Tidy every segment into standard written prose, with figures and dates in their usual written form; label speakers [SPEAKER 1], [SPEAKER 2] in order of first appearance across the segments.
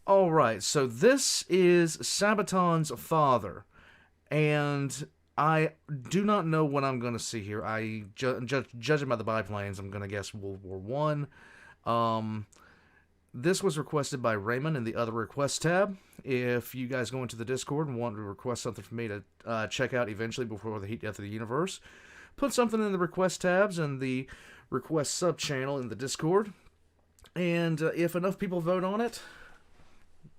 [SPEAKER 1] Alright, so this is Sabaton's father, and I do not know what I'm going to see here. Judging by the biplanes, I'm going to guess World War One. This was requested by Raymond in the other request tab. If you guys go into the Discord and want to request something for me to check out eventually before the heat death of the universe, put something in the request tabs and the request sub channel in the Discord. And if enough people vote on it,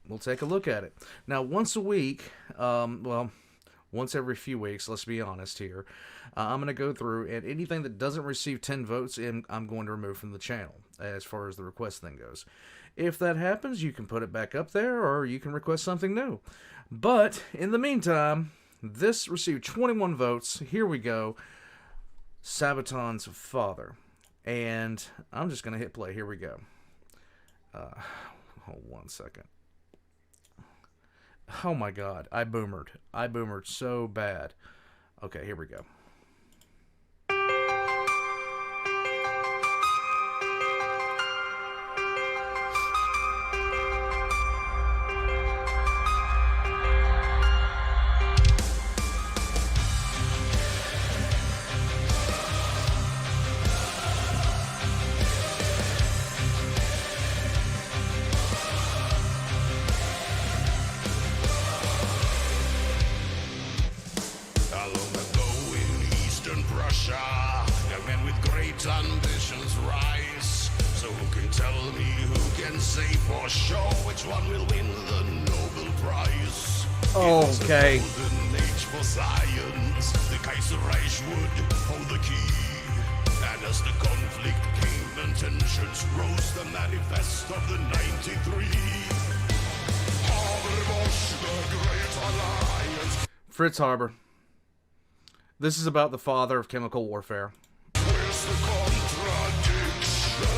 [SPEAKER 1] we'll take a look at it. Now, once a week, once every few weeks, let's be honest here, I'm going to go through, and anything that doesn't receive 10 votes, I'm going to remove from the channel, as far as the request thing goes. If that happens, you can put it back up there, or you can request something new. But, in the meantime, this received 21 votes. Here we go. Sabaton's father. And I'm just going to hit play. Here we go. Hold 1 second. Oh my god, I boomered. I boomered so bad. Okay, here we go.
[SPEAKER 2] Young men with great ambitions rise. So who can tell me, who can say for sure which one will win the Nobel Prize?
[SPEAKER 1] Okay.
[SPEAKER 2] It's the golden age for science. The Kaiserreich would hold the key. And as the conflict came and tensions rose, the manifest of the 93. Haberbosch, the great alliance.
[SPEAKER 1] Fritz Haber. This is about the father of chemical warfare.
[SPEAKER 2] Where's the contradiction?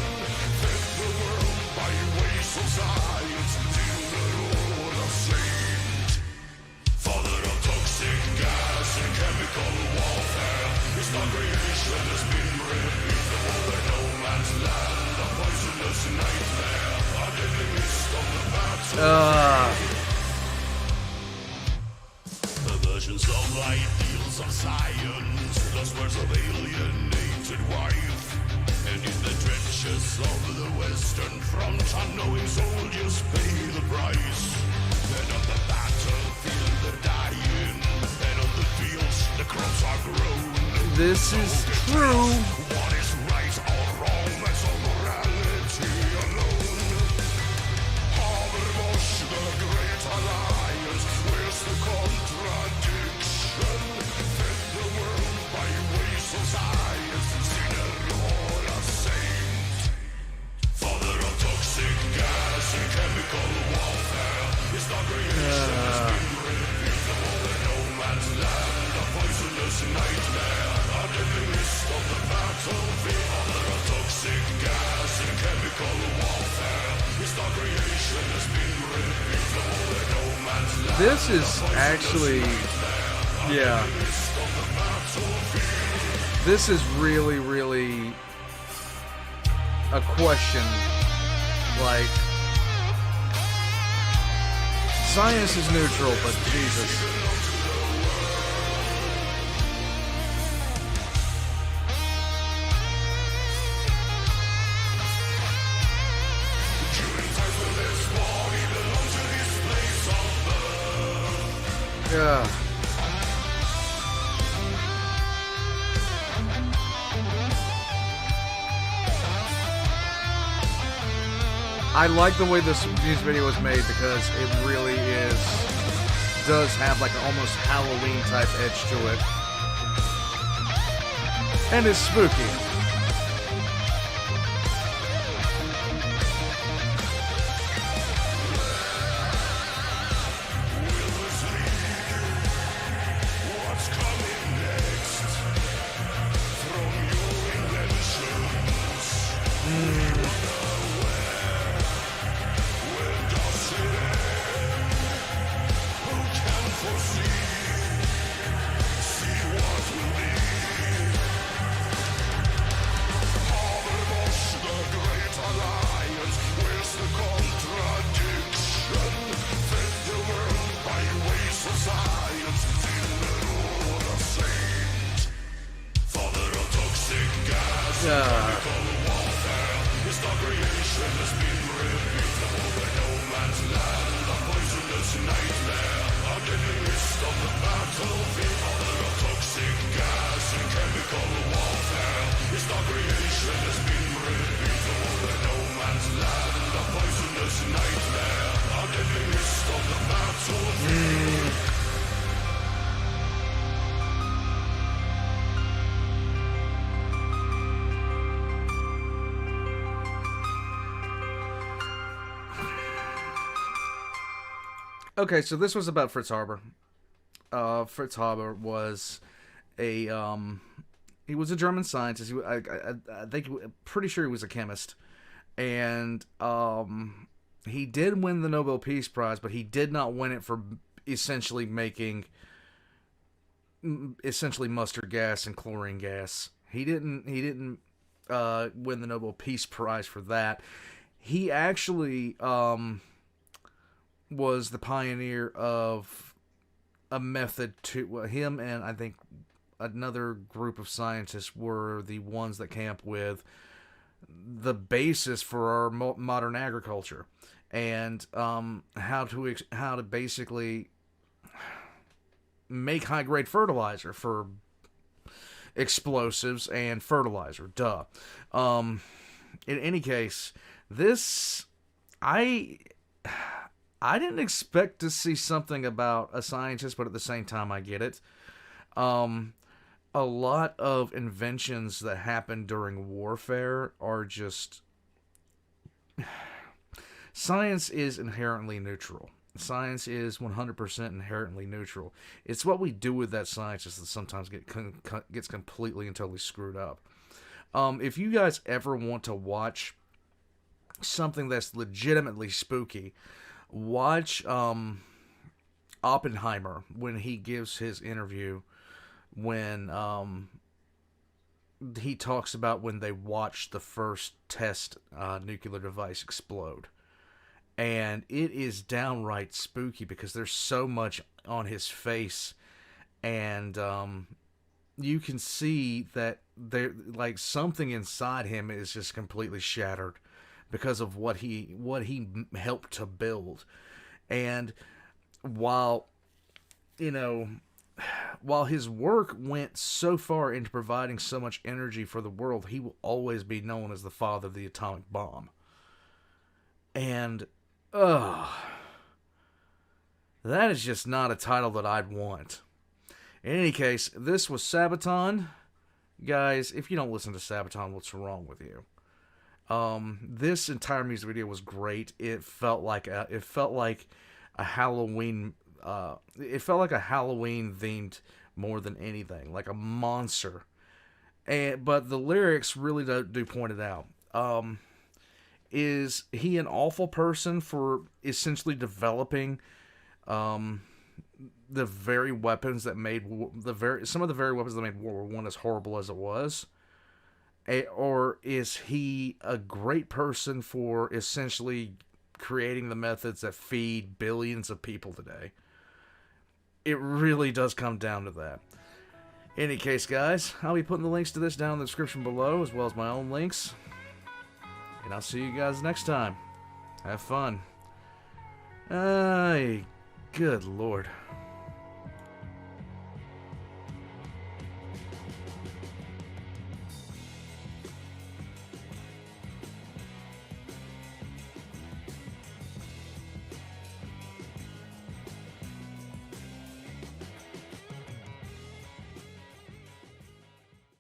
[SPEAKER 2] Fed the world by ways of science. Dinner of saint. Father of toxic gas and chemical warfare. His creation has been revealed over no man's land. A poisonous nightmare. A deadly mist of the battle. Perversions of ideals of science, lost words of alienated wife. And in the trenches of the Western Front, unknowing soldiers pay the price. And on the battlefield they're dying, and on the fields the crops are grown.
[SPEAKER 1] This is true.
[SPEAKER 2] What is right or wrong, that's all morality alone. Haberbosch, the great alliance, where's the contradiction? Fed the world by ways of science, sinner or a saint. Father of toxic gas and chemical warfare, his creation has been revealed over no man's land. A poisonous nightmare, a deadly mist of the battlefield. Father of toxic gas and chemical warfare, his creation has been revealed over no man's land.
[SPEAKER 1] This is actually, yeah. This is really, really a question. Like, science is neutral, but Jesus. Yeah. I like the way this music video was made because it really does have like an almost Halloween type edge to it. And it's spooky. Okay, so this was about Fritz Haber. Fritz Haber was a he was a German scientist. I think pretty sure he was a chemist, and he did win the Nobel Peace Prize, but he did not win it for essentially making essentially mustard gas and chlorine gas. He didn't win the Nobel Peace Prize for that. He actually was the pioneer of a method to him, and I think another group of scientists were the ones that came up with the basis for our modern agriculture, and how to basically make high grade fertilizer for explosives and fertilizer. Duh. In any case, this I didn't expect to see something about a scientist, but at the same time, I get it. A lot of inventions that happen during warfare are just. Science is inherently neutral. Science is 100% inherently neutral. It's what we do with that science that sometimes gets completely and totally screwed up. If you guys ever want to watch something that's legitimately spooky, watch Oppenheimer when he gives his interview, when he talks about when they watched the first test nuclear device explode. And it is downright spooky because there's so much on his face, and you can see that there, like, something inside him is just completely shattered because of what he helped to build. And while while his work went so far into providing so much energy for the world, he will always be known as the father of the atomic bomb. And that is just not a title that I'd want. In any case, this was Sabaton. Guys, if you don't listen to Sabaton, what's wrong with you? This entire music video was great. It felt like a Halloween. It felt like a Halloween themed more than anything, like a monster. But the lyrics really do point it out. Is he an awful person for essentially developing the very weapons that made some of the very weapons that made World War I as horrible as it was? Or is he a great person for essentially creating the methods that feed billions of people today? It really does come down to that. In any case, guys, I'll be putting the links to this down in the description below, as well as my own links. And I'll see you guys next time. Have fun. Good Lord.